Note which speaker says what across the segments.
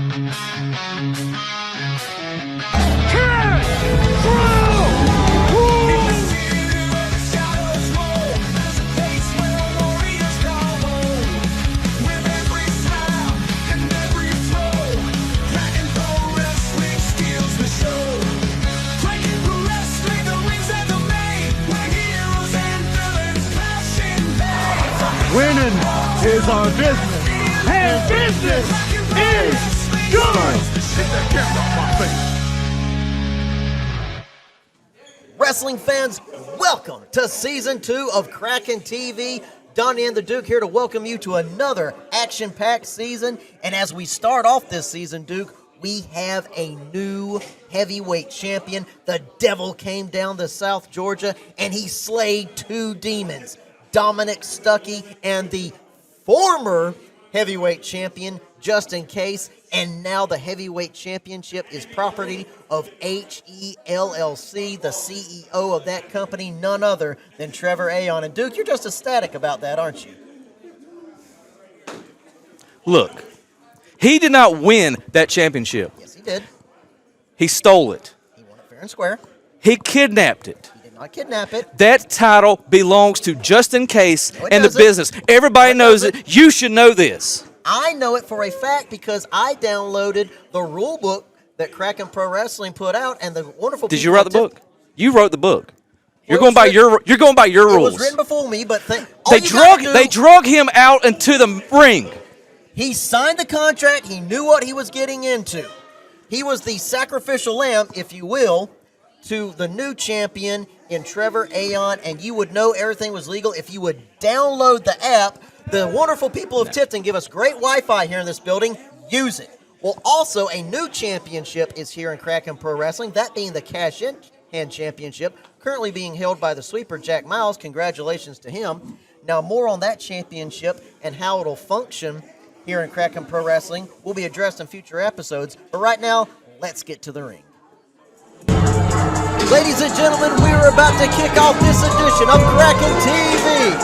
Speaker 1: Winning is our business, and business is yours. Take that camera off my face.
Speaker 2: Wrestling fans, welcome to Season 2 of Kraken TV. Donnie and the Duke here to welcome you to another action-packed season. And as we start off this season, Duke, we have a new heavyweight champion. The devil came down to South Georgia, and he slayed two demons. Dominic Stucky and the former heavyweight champion, just in case. And now the heavyweight championship is property of HELLC, the CEO of that company, none other than Trevor Aon. And Duke, you're just ecstatic about that, aren't you?
Speaker 3: Look, he did not win that championship.
Speaker 2: Yes, he did.
Speaker 3: He stole it.
Speaker 2: He won it fair and square.
Speaker 3: He kidnapped it.
Speaker 2: He did not kidnap it.
Speaker 3: That title belongs to Just In Case
Speaker 2: No, it
Speaker 3: and the
Speaker 2: doesn't.
Speaker 3: business. Everybody knows it. You should know this.
Speaker 2: I know it for a fact because I downloaded the rule book that Kraken Pro Wrestling put out, and the wonderful.
Speaker 3: Did you write the book? You wrote the book. You're going by your rules.
Speaker 2: It was written before me, but
Speaker 3: They drug him out into the ring.
Speaker 2: He signed the contract. He knew what he was getting into. He was the sacrificial lamb, if you will, to the new champion in Trevor Aon, and you would know everything was legal if you would download the app. The wonderful people of Tipton give us great Wi-Fi here in this building. Use it. Well, also, a new championship is here in Kraken Pro Wrestling, that being the Cash-In Hand Championship, currently being held by the sweeper, Jack Miles. Congratulations to him. Now, more on that championship and how it'll function here in Kraken Pro Wrestling will be addressed in future episodes. But right now, let's get to the ring. Ladies and gentlemen, we are about to kick off this edition of Kraken TV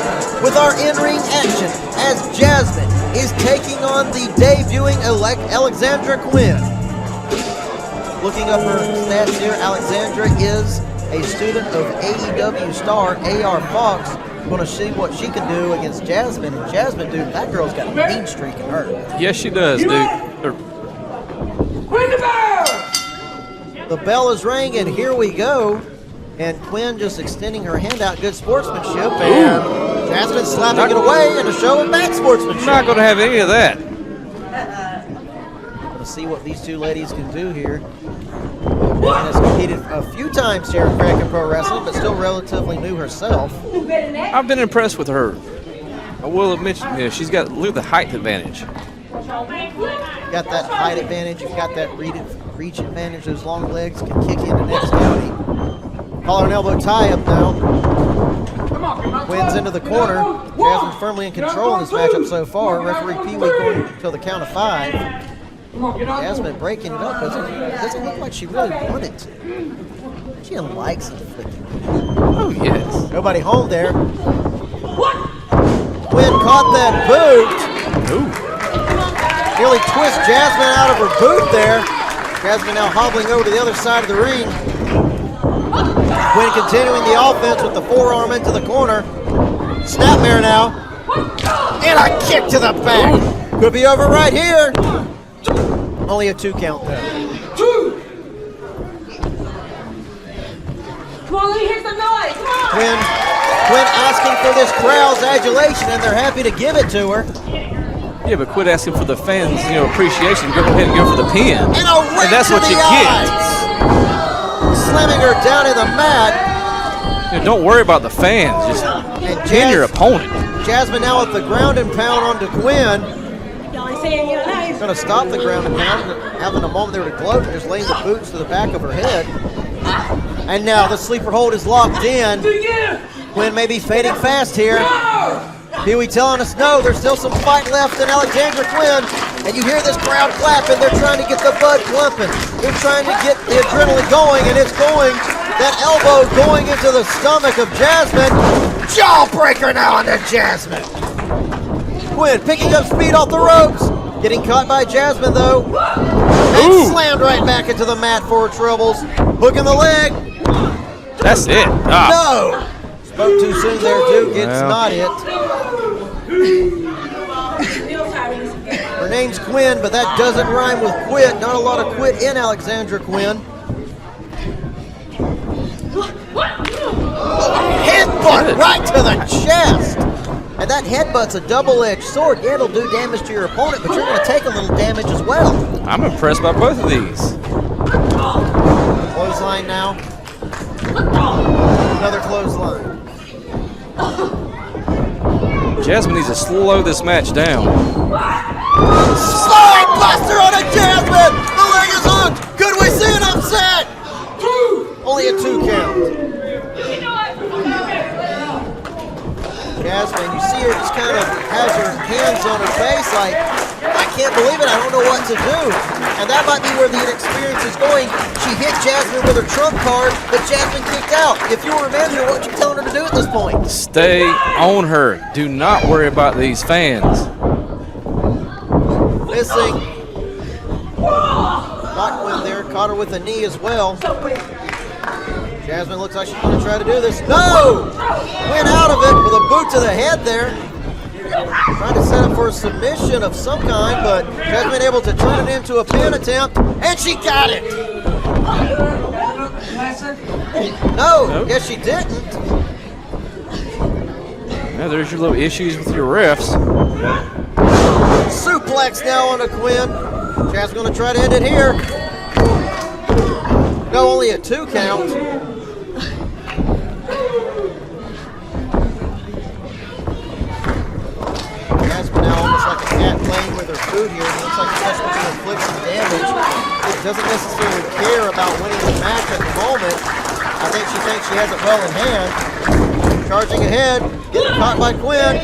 Speaker 2: with our in-ring action as Jasmine is taking on the debuting Alexandra Quinn. Looking up her stats here, Alexandra is a student of AEW star AR Fox. Going to see what she can do against Jasmine. And Jasmine, dude, that girl's got a mean streak in her.
Speaker 3: Yes, she does, dude.
Speaker 2: The bell is ringing, and here we go. And Quinn just extending her hand out, good sportsmanship. And Jasmine slapping it away and a show of bad sportsmanship.
Speaker 3: I'm not going to have any of that.
Speaker 2: Going to see what these two ladies can do here. Quinn has competed a few times here in Kraken Pro Wrestling, but still relatively new herself.
Speaker 3: I've been impressed with her. I will admit, she's got look at the height advantage.
Speaker 2: You've got that height advantage. You've got that reach advantage. Those long legs can kick into next county. Collar and elbow tie up now. Quinn's into the corner. Jasmine firmly in control in this matchup so far. Referee Pee Wee going until the count of 5. Jasmine breaking it up. Doesn't look like she really wanted to. She likes inflicting.
Speaker 3: Oh, yes.
Speaker 2: Nobody home there. Quinn caught that boot.
Speaker 3: Ooh.
Speaker 2: Nearly twist Jasmine out of her boot there. Jasmine now hobbling over to the other side of the ring. Quinn continuing the offense with the forearm into the corner. Snapmare now. And a kick to the back. Could be over right here. Only a 2 count though.
Speaker 4: Come on, let me hear some noise. Come on.
Speaker 2: Quinn asking for this crowd's adulation, and they're happy to give it to her.
Speaker 3: Yeah, but quit asking for the fans, appreciation. Go ahead and go for the pin.
Speaker 2: And a right
Speaker 3: that's
Speaker 2: to
Speaker 3: what
Speaker 2: the
Speaker 3: you
Speaker 2: eyes.
Speaker 3: get.
Speaker 2: Slamming her down in the mat.
Speaker 3: Don't worry about the fans. Just pin your opponent.
Speaker 2: Jasmine now with the ground and pound onto Quinn. Going to stop the ground and pound, having a moment there to gloat and just laying the boots to the back of her head. And now the sleeper hold is locked in. Quinn may be fading fast here. Pee Wee telling us no, there's still some fight left in Alexandra Quinn. And you hear this crowd clapping. They're trying to get the blood pumping. They're trying to get the adrenaline going, and it's going. That elbow going into the stomach of Jasmine. Jawbreaker now on to Jasmine. Quinn picking up speed off the ropes. Getting caught by Jasmine, though. And slammed right back into the mat for her troubles. Hook in the leg.
Speaker 3: That's it.
Speaker 2: No! Spoke too soon there, Duke. It's not it. Her name's Quinn, but that doesn't rhyme with quit. Not a lot of quit in Alexandra Quinn. Headbutt right to the chest. And that headbutt's a double-edged sword. Yeah, it'll do damage to your opponent, but you're going to take a little damage as well.
Speaker 3: I'm impressed by both of these.
Speaker 2: Clothesline now. Another clothesline.
Speaker 3: Jasmine needs to slow this match down.
Speaker 2: Slide buster on a Jasmine! The leg is hooked! Could we see an upset? Only a 2 count. Jasmine, you see her just kind of has her hands on her face like, I can't believe it, I don't know what to do. And that might be where the inexperience is going. She hit Jasmine with her trump card, but Jasmine kicked out. If you were a manager, what are you telling her to do at this point?
Speaker 3: Stay on her. Do not worry about these fans.
Speaker 2: Missing. Not Quinn there, caught her with a knee as well. Jasmine looks like she's going to try to do this. No! Went out of it with a boot to the head there. Trying to set up for a submission of some kind, but Jasmine able to turn it into a pin attempt, and she got it! No,
Speaker 3: Nope.
Speaker 2: Yes she didn't.
Speaker 3: Now there's your little issues with your refs.
Speaker 2: Suplex now on a Quinn. Jasmine's going to try to end it here. No, only a 2 count. Jasmine now almost like a cat playing with her food here. It looks like it's going to inflict some damage. It doesn't necessarily care about winning the match at the moment. I think she thinks she has it well in hand. Charging ahead, getting caught by Quinn.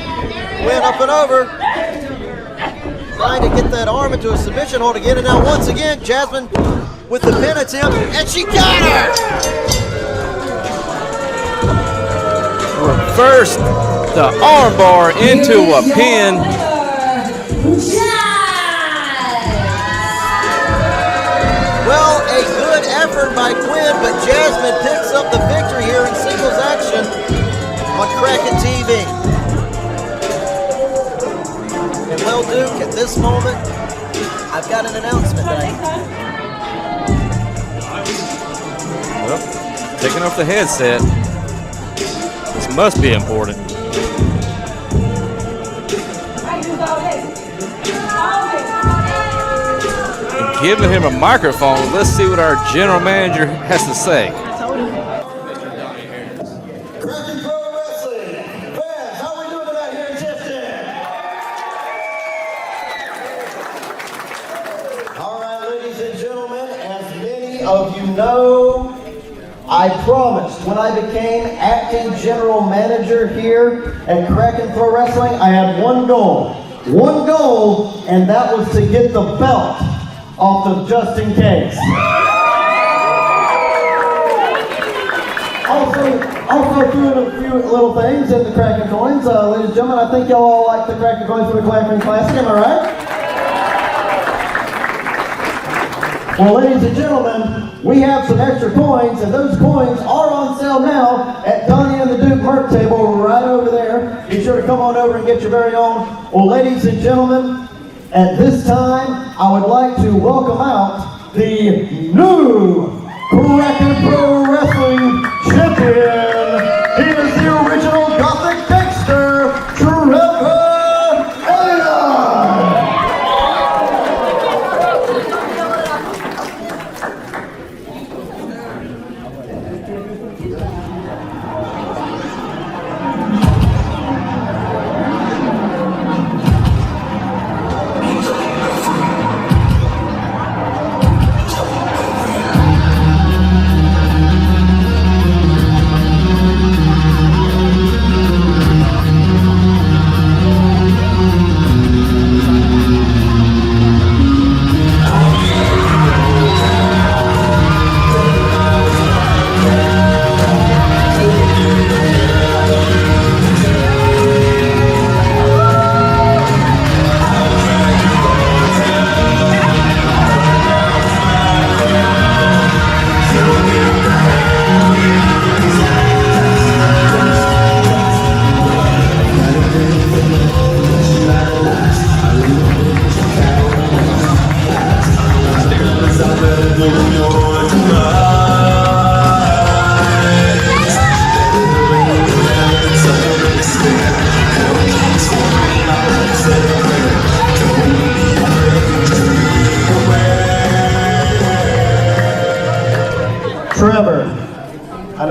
Speaker 2: Quinn up and over. Trying to get that arm into a submission hold again, and now once again, Jasmine with the pin attempt, and she got her!
Speaker 3: Reversed the armbar into a pin.
Speaker 2: Well, a good effort by Quinn, but Jasmine picks up the victory here in singles action on Kraken TV. And well, Duke, at this moment, I've got an announcement that
Speaker 3: Well, taking off the headset. This must be important. And giving him a microphone, let's see what our general manager has to say.
Speaker 1: Kraken Pro Wrestling. Fans, how are we doing tonight here in Houston? All right, ladies and gentlemen, as many of you know, I promised when I became acting general manager here at Kraken Pro Wrestling, I had one goal, and that was to get the belt off of Just In Case. Also doing a few little things in the Kraken coins. Ladies and gentlemen, I think y'all all like the Kraken coins for the Kraken Classic, am I right? Well, ladies and gentlemen, we have some extra coins, and those coins are on sale now at Donnie and the Duke merch table right over there. Be sure to come on over and get your very own. Well, ladies and gentlemen, at this time, I would like to welcome out the new Kraken Pro Wrestling champion. He is the original Gothic Dexter, Trevor Elliott.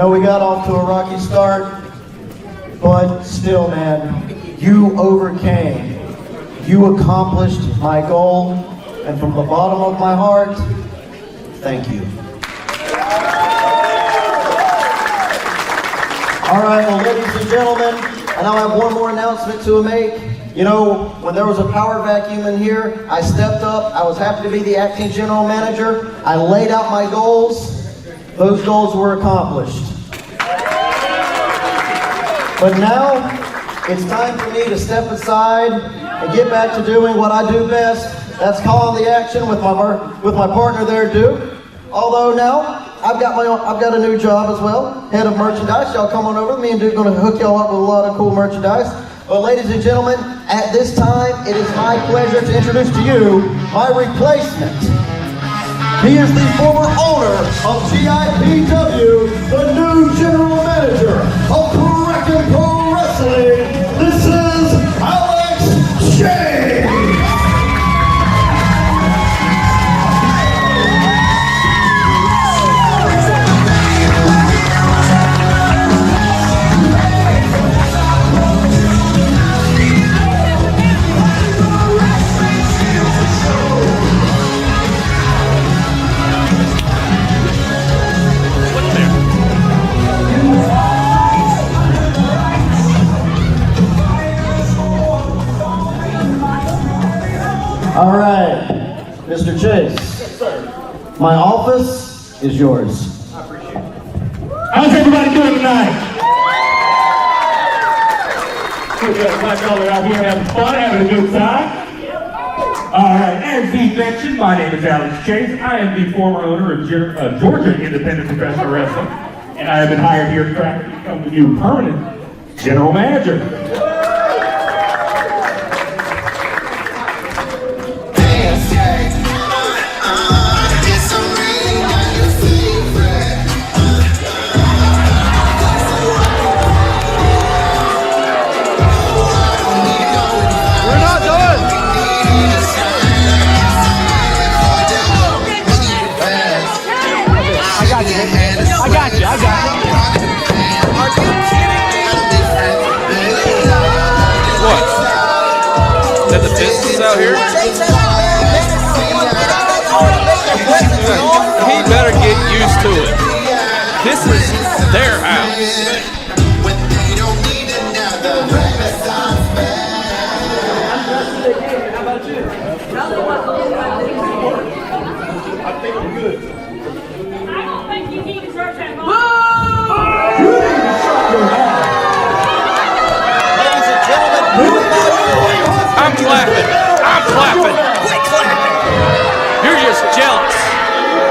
Speaker 1: know we got off to a rocky start, but still, man, you overcame. You accomplished my goal, and from the bottom of my heart, thank you. All right, well, ladies and gentlemen, and I have one more announcement to make. You know, when there was a power vacuum in here, I stepped up. I was happy to be the acting general manager. I laid out my goals. Those goals were accomplished. But now, it's time for me to step aside and get back to doing what I do best. That's calling the action with my partner there, Duke. Although now, I've got a new job as well, head of merchandise. Y'all come on over. Me and Duke are going to hook y'all up with a lot of cool merchandise. But ladies and gentlemen, at this time, it is my pleasure to introduce to you my replacement. He is the former owner of GIPW, the new general manager of Kraken Pro Wrestling. This is Alex Shea. All right, Mr. Chase. Yes, sir. My office is yours. I appreciate it.
Speaker 5: How's everybody doing tonight? We're glad y'all are out here having fun, having a good time. All right, as he mentioned, my name is Alex Chase. I am the former owner of Georgia Independent Professional Wrestling, and I have been hired here at Kraken to become the new permanent general manager.
Speaker 2: I got it. Are you kidding me?
Speaker 3: What? Is that the business out here? He better get used to it. This is their house.
Speaker 5: I think I'm good.
Speaker 4: I don't think he deserves that much.
Speaker 5: You need to shut your mouth.
Speaker 2: Ladies and gentlemen,
Speaker 3: I'm clapping. I'm clapping.
Speaker 2: quit clapping.
Speaker 3: You're just jealous.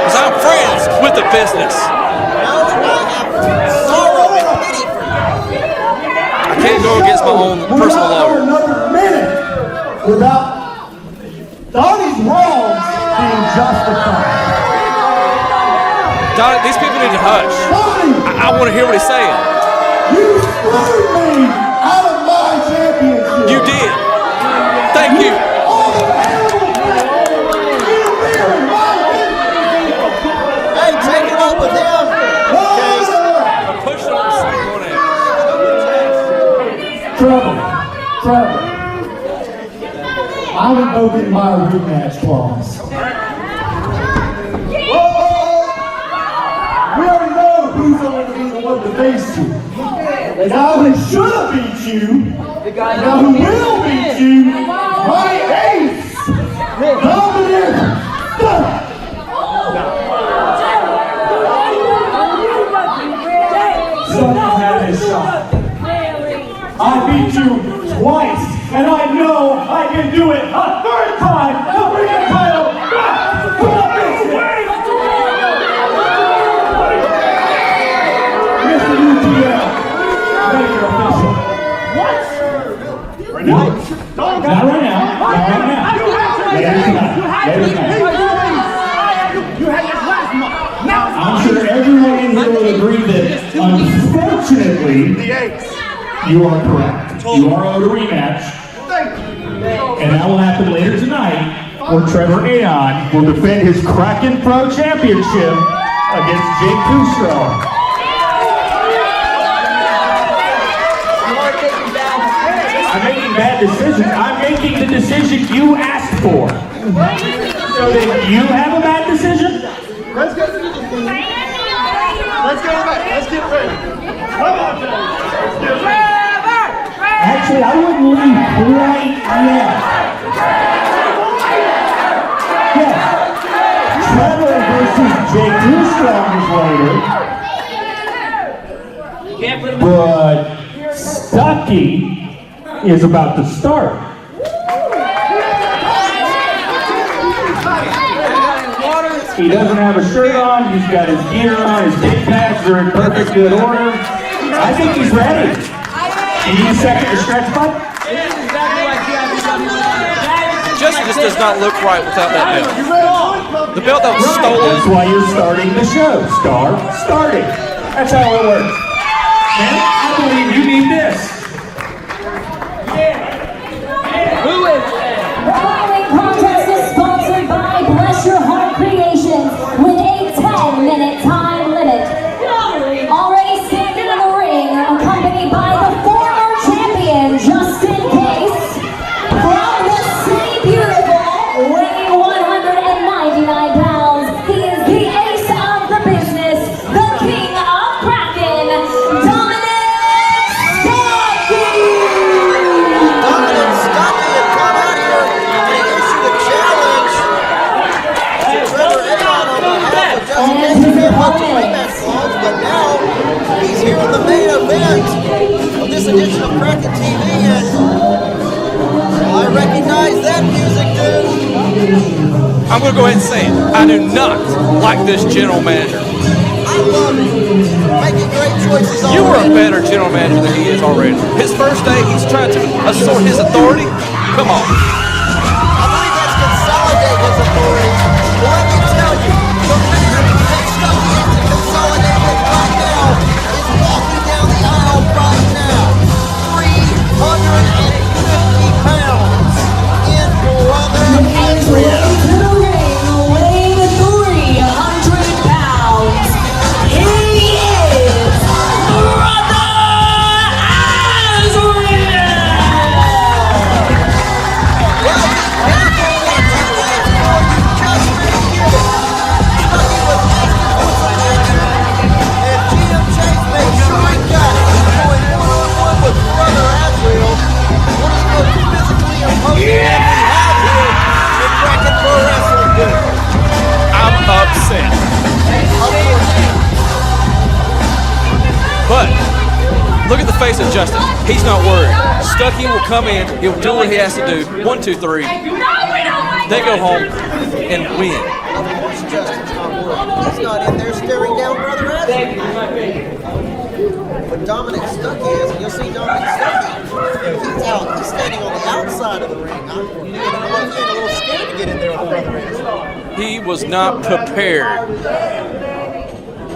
Speaker 3: Because I'm friends with the business.
Speaker 2: No, I have sorrow and pity for you.
Speaker 3: I can't go against my own personal
Speaker 1: We're
Speaker 3: law.
Speaker 1: not another minute without Donnie's wrongs being justified.
Speaker 3: Don, these people need to hush.
Speaker 1: Donnie,
Speaker 3: I want to hear what he's saying.
Speaker 1: you screwed me out of my championship.
Speaker 3: You did. Thank you.
Speaker 1: All the animals, you ruined my championship.
Speaker 2: Hey, take it up with him.
Speaker 3: Push it on the same one end.
Speaker 1: Trevor, I'm invoking my rematch clause. We already know who's going to be the one to face you. The guy who should have beat you, the guy who will beat you, my ace, Dominic. Stucky had his shot. I beat you twice, and I know I can do it a third time to bring the title back to the business. Mr. UTL, make it official. What? Right now? Not right now. Not right now. Later tonight. Later tonight.
Speaker 5: You had this last month. Now
Speaker 1: I'm sure everyone in here will agree that, unfortunately, you are correct. You are owed a rematch. And that will happen later tonight, where Trevor Aon will defend his Kraken Pro Championship against Jake Kustro.
Speaker 5: making bad decisions. I'm making the decision you asked for. So then you have a bad decision?
Speaker 1: Let's go to the Let's go back. Let's get ready. Come on,
Speaker 5: Actually, I wouldn't leave quite yet. Yes. Trevor versus Jake. You're strong as later. But Stucky is about to start. He doesn't have a shirt on, he's got his gear on, his dick pads are in perfect good order. I think he's ready. You need a second to stretch, bud?
Speaker 3: Justin just does not look right without that belt. The belt that was stolen.
Speaker 5: That's why you're starting the show. Starting. That's how it works. Man, I believe you need this.
Speaker 6: The following contest is sponsored by Bless Your Heart Creations with a 10-minute time limit. Already standing in the ring, accompanied by the former champion, just in case, from the City Beautiful, weighing 199 pounds, he is the ace of the business, the king of Kraken, Dominic Stucky!
Speaker 2: Dominic Stucky had come out here and he issued a challenge to Trevor Aon on behalf of Justin Case to get up to rematch clause, but now he's here in the main event of this edition of Kraken TV, and I recognize that music, dude.
Speaker 3: I'm going to go ahead and say it. I do not like this general manager.
Speaker 2: I love it. Making great choices already.
Speaker 3: You were a better general manager than he is already. His first day, he's trying to assert his authority. Come on.
Speaker 2: I believe that's consolidate his authority. Well, let me tell you, the man that Stucky is to consolidate with right now is walking down the aisle right now. 350 pounds in Brother Azriel.
Speaker 6: To the ring, weighing 300 pounds. He is Brother Azriel!
Speaker 2: Well, be careful what you ask for, you just may get it. Stucky was asking for some action, and GM Chase made sure he got it. He's going one-on-one with Brother Azriel, one of the most physically imposing men we have here in Kraken Pro Wrestling, dude.
Speaker 3: I'm upset.
Speaker 2: Of course.
Speaker 3: But look at the face of Justin. He's not worried. Stucky will come in. He'll do what he has to do. 1, 2, 3. They go home and win.
Speaker 2: Of course Justin's not worried. He's not in there staring down Brother Azriel. But Dominic Stucky is, and you'll see Dominic Stucky, he's out. He's standing on the outside of the ring. I'm getting a little scared to get in there with Brother Azriel.
Speaker 3: He was not prepared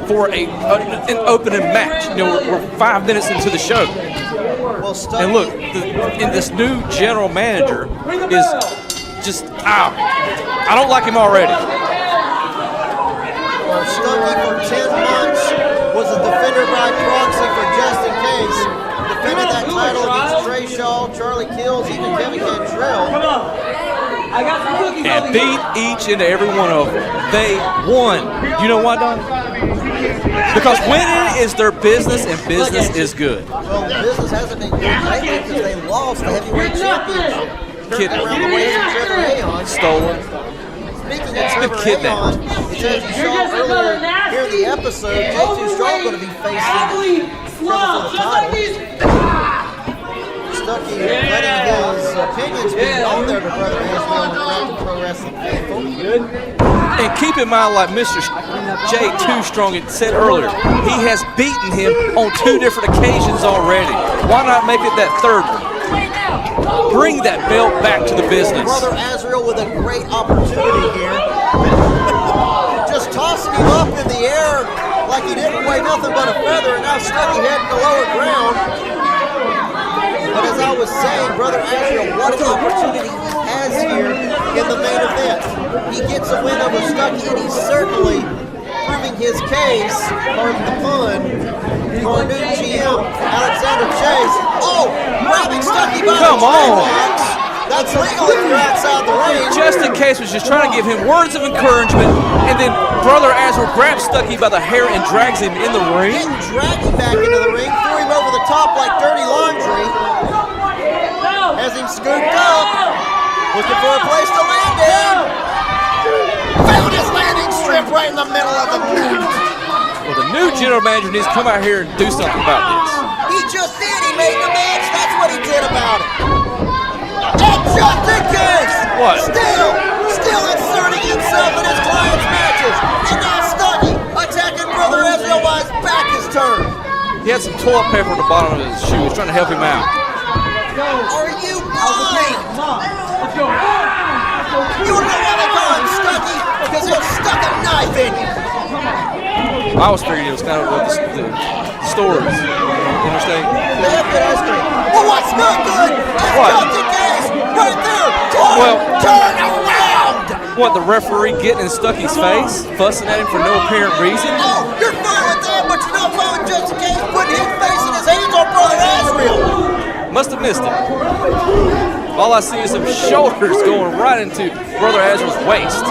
Speaker 3: for an opening match. You know, we're 5 minutes into the show.
Speaker 2: Well, Stucky,
Speaker 3: And look, and this new general manager is just out. I don't like him already.
Speaker 2: well, Stucky for 10 months was a defender by proxy for Just in Case. Defended that title against Trey Shaw, Charlie Kills, even Kevin Cantrell.
Speaker 3: And beat each and every one of them. They won. You know why, Don? Because winning is their business, and business is good.
Speaker 2: Well, the business hasn't been good lately because they lost the heavyweight championship.
Speaker 3: Kidding.
Speaker 2: Around the waist of Trevor Aon.
Speaker 3: Stolen.
Speaker 2: Speaking of Trevor
Speaker 3: kidnapped.
Speaker 2: Aon, as you saw earlier here in the episode, J2 Strong going to be facing Trevor for the title. Stucky letting his opinions be known there to Brother Azriel and Kraken Pro Wrestling faithful.
Speaker 3: And keep in mind, like Mr. J2 Strong had said earlier, he has beaten him on 2 different occasions already. Why not make it that third one? Bring that belt back to the business.
Speaker 2: Brother Azriel with a great opportunity here. Just tossing him up in the air like he didn't weigh nothing but a feather, and now Stucky heading to lower ground. But as I was saying, Brother Azriel, what an opportunity he has here in the main event. He gets a win over Stucky, and he's certainly proving his case, pardon the pun, for our new GM, Alexandra Chase. Oh, grabbing Stucky by
Speaker 3: Come
Speaker 2: the
Speaker 3: on.
Speaker 2: trademarks. That's legal if you're outside the ring.
Speaker 3: Just in case was just trying to give him words of encouragement, and then Brother Azriel grabs Stucky by the hair and drags him in the ring.
Speaker 2: Didn't drag him back into the ring, threw him over the top like dirty laundry. Has him scooped up, looking for a place to land in. Found his landing strip right in the middle of the mat.
Speaker 3: Well, the new general manager needs to come out here and do something about this.
Speaker 2: He just did. He made the match. That's what he did about it. And just in case.
Speaker 3: What?
Speaker 2: Still inserting himself in his client's matches. And now Stucky attacking Brother Azriel while his back is turned.
Speaker 3: He had some toilet paper at the bottom of his shoe. He's trying to help him out.
Speaker 2: Are you blind? You know why they call him Stucky? Because he'll stuck a knife in you.
Speaker 3: I was figuring it was kind of what the stores, interstate.
Speaker 2: They have good ice cream. Well, what's not good? It's
Speaker 3: What?
Speaker 2: just in case. Right there. Turn around.
Speaker 3: What, the referee getting in Stucky's face, fussing at him for no apparent reason?
Speaker 2: Oh, you're fine with that, but you're not fine with just in case putting his face in his hands on Brother Azriel.
Speaker 3: Must have missed it. All I see is some shoulders going right into Brother Azriel's waist.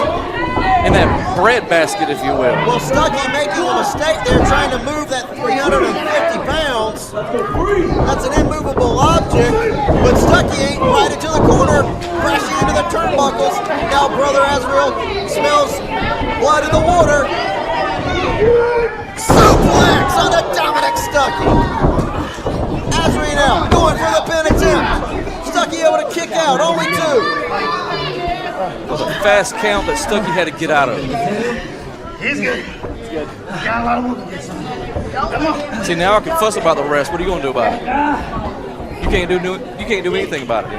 Speaker 3: In that bread basket, if you will.
Speaker 2: Well, Stucky making a mistake there trying to move that 350 pounds. That's an immovable object, but Stucky ain't right into the corner, crashing into the turnbuckles. Now Brother Azriel smells blood in the water. Suplex on the Dominic Stucky. Azriel going for the pin attempt. Stucky able to kick out, only two.
Speaker 3: It was a fast count that Stucky had to get out of.
Speaker 7: He's good. He's good. Got a lot of work to get some. Come on.
Speaker 3: See, now I can fuss about the rest. What are you going to do about it? You can't do anything about it.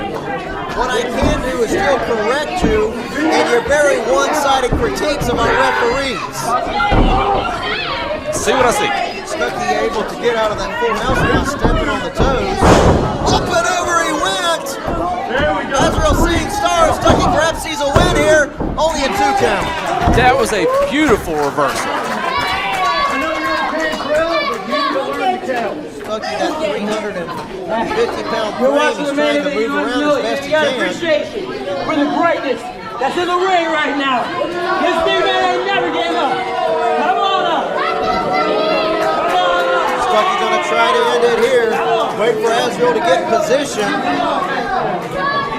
Speaker 2: What I can do is still correct you in your very one-sided critiques of our referees.
Speaker 3: See what I see.
Speaker 2: Stucky able to get out of that full house without stepping on the toes. Up and over he went. Azriel seeing stars. Stucky perhaps sees a win here. Only a 2 count.
Speaker 3: That was a beautiful reversal.
Speaker 2: Stucky, that 350-pound frame is trying to move around as best he can.
Speaker 8: Appreciation for the greatness that's in the ring right now. This big man ain't never gave up. Come on up.
Speaker 2: Stucky's gonna try to end it here. Wait for Azriel to get in position.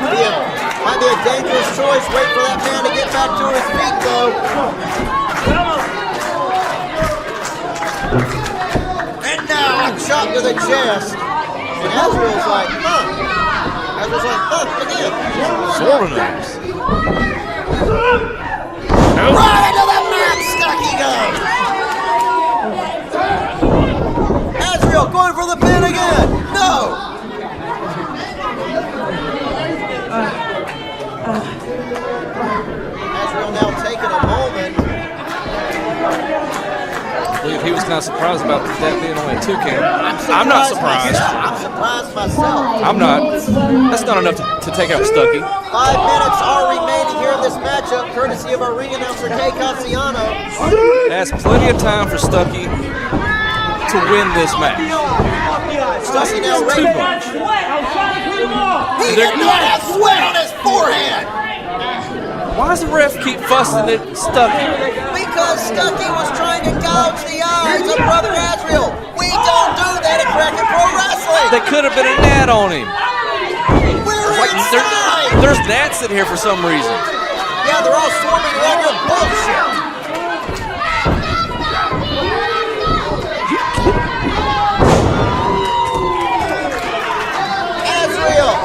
Speaker 2: Might be a dangerous choice. Wait for that man to get back to his feet, though. And now a chop to the chest. And Azriel's like, again.
Speaker 3: Sort of knows.
Speaker 2: Right into the mat, Stucky goes. Azriel going for the pin again. No. Azriel now taking a moment.
Speaker 3: I believe he was kind of surprised about that being only a 2 count. I'm not surprised.
Speaker 2: I'm surprised myself.
Speaker 3: I'm not. That's not enough to take out Stucky.
Speaker 2: 5 minutes are remaining here in this matchup, courtesy of our ring announcer, Kay Cassiano.
Speaker 3: That's plenty of time for Stucky to win this match.
Speaker 2: Stucky now
Speaker 3: Too
Speaker 2: ready.
Speaker 3: much.
Speaker 2: He did not have sweat on his forehead.
Speaker 3: Why does the ref keep fussing at Stucky?
Speaker 2: Because Stucky was trying to gouge the eyes of Brother Azriel. We don't do that at Kraken Pro Wrestling.
Speaker 3: They could have been an ad on him.
Speaker 2: We're inside.
Speaker 3: There's gnats in here for some reason.
Speaker 2: Yeah, they're all swarming around your bullshit. Azriel.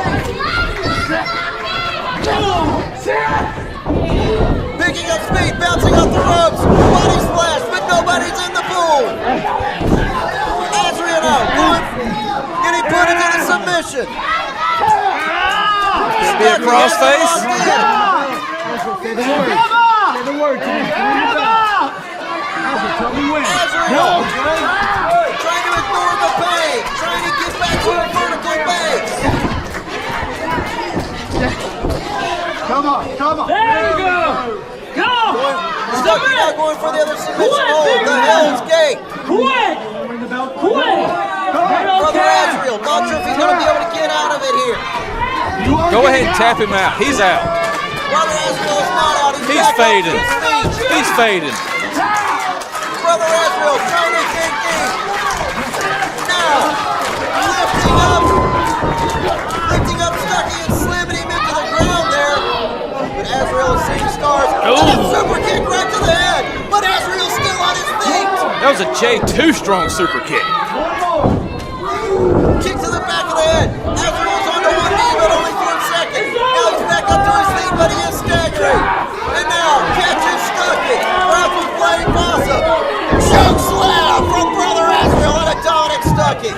Speaker 2: Picking up speed, bouncing off the ropes. Body splash, but nobody's in the pool. Azriel out, getting put into the submission.
Speaker 3: Could be a crossface.
Speaker 2: Azriel trying to ignore the pain, trying to get back to a vertical base.
Speaker 8: There you go. Go.
Speaker 2: Stucky now going for the other submission hold. The Hell's Gate.
Speaker 8: Quinn!
Speaker 2: Brother Azriel, not sure if he's going to be able to get out of it here.
Speaker 3: Go ahead and tap him out. He's out.
Speaker 2: Brother Azriel is not out.
Speaker 3: He's
Speaker 2: back up
Speaker 3: fading.
Speaker 2: to his feet.
Speaker 3: He's fading.
Speaker 2: Brother Azriel trying to dig deep. Now, lifting up Stucky and slamming him into the ground there. But Azriel is seeing stars. And a super kick right to the head. But Azriel's still on his feet.
Speaker 3: That was a J2 strong super kick.
Speaker 2: Kick to the back of the head. Azriel's on to one knee, but only for a second. Now he's back up to his feet, but he is staggering. And now, catches Stucky. Perhaps with Flying Possum. Choke slam from Brother Azriel and a Dominic Stucky.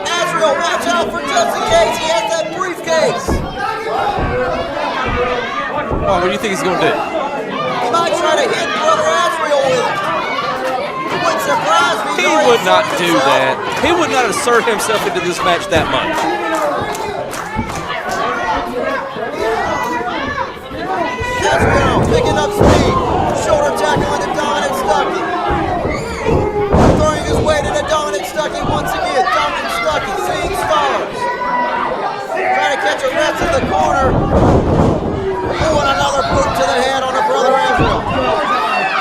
Speaker 2: Azriel, watch out for just in case he has that briefcase.
Speaker 3: Oh, what do you think he's going to do?
Speaker 2: He might try to hit Brother Azriel with it. It wouldn't surprise me.
Speaker 3: He would not do that. He would not assert himself into this match that much.
Speaker 2: Azriel picking up speed. Shoulder tackle into Dominic Stucky. Throwing his weight into Dominic Stucky once again. Dominic Stucky seeing stars. Trying to catch a rest in the corner. Oh, and another boot to the head on a Brother Azriel.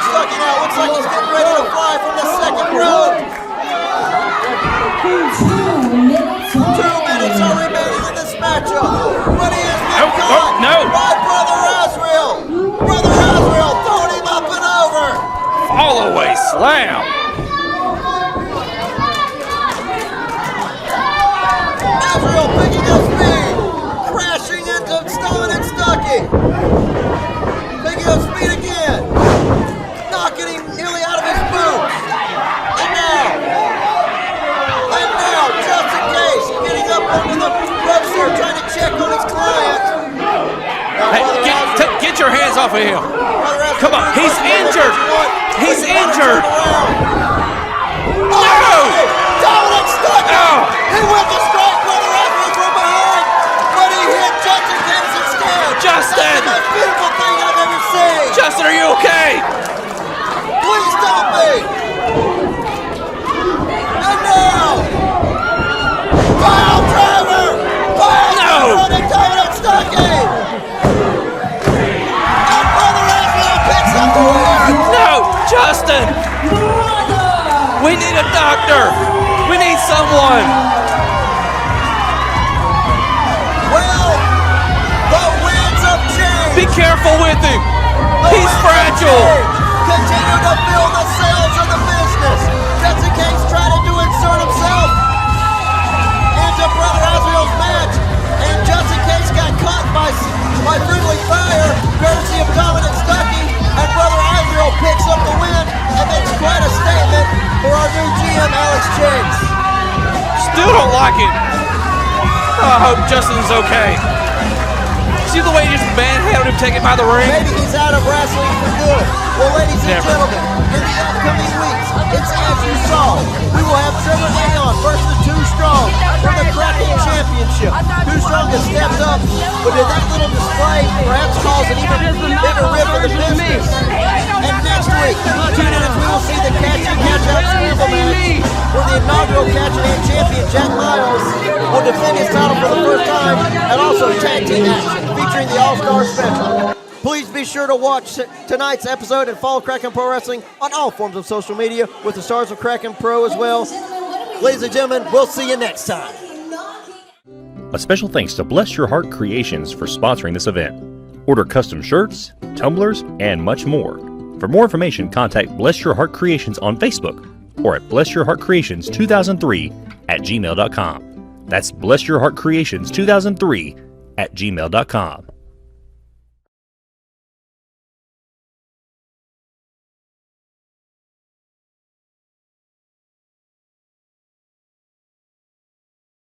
Speaker 2: Stucky now looks like he's getting ready to fly from the second row. 2 minutes are remaining in this matchup. But he has been caught by Brother Azriel. Brother Azriel throwing him up and over.
Speaker 3: Fall away slam.
Speaker 2: Azriel picking up speed. Crashing into Dominic Stucky. Picking up speed again. Knocking him nearly out of his boots. And now, just in case, getting up under the ropes here, trying to check on his client.
Speaker 3: Hey, get your hands off of him. Come on, he's injured. He's injured.
Speaker 2: No! Dominic Stucky!
Speaker 3: Oh.
Speaker 2: He went to strike Brother Azriel from behind, but he hit just in case instead.
Speaker 3: Justin!
Speaker 2: That's the most beautiful thing I've ever seen.
Speaker 3: Justin, are you okay?
Speaker 2: Please don't be. And now, pile driver! Pile driver on Dominic Stucky! And Brother Azriel picks up the win!
Speaker 3: No, Justin! We need a doctor! We need someone!
Speaker 2: Well, the winds of change!
Speaker 3: Be careful with him!
Speaker 2: The
Speaker 3: He's
Speaker 2: winds of
Speaker 3: fragile!
Speaker 2: change continue to fill the sails of the business. Just in case trying to insert himself into Brother Azriel's match, and just in case got caught by friendly fire, courtesy of Dominic Stucky, and Brother Azriel picks up the win and makes quite a statement for our new GM, Alex Chase.
Speaker 3: Still don't like it. I hope Justin's okay. See the way he just manhandled him, taking him by the ring?
Speaker 2: Maybe he's out of wrestling for good. Well, ladies and gentlemen, in the upcoming weeks, it's as you saw. We will have Trevor Aon versus Too Strong for the Kraken Championship. Too Strong has stepped up, but did that little display perhaps cause an even bigger rift in the business? And next week, tune in as we will see the catch-out scramble match where the inaugural catch-and-hand champion, Jack Miles, will defend his title for the first time, and also tag team action featuring the All-Star Special. Please be sure to watch tonight's episode and follow Kraken Pro Wrestling on all forms of social media with the stars of Kraken Pro as well. Ladies and gentlemen, we'll see you next time.
Speaker 9: A special thanks to Bless Your Heart Creations for sponsoring this event. Order custom shirts, tumblers, and much more. For more information, contact Bless Your Heart Creations on Facebook or at blessyourheartcreations2003@gmail.com. That's blessyourheartcreations2003@gmail.com.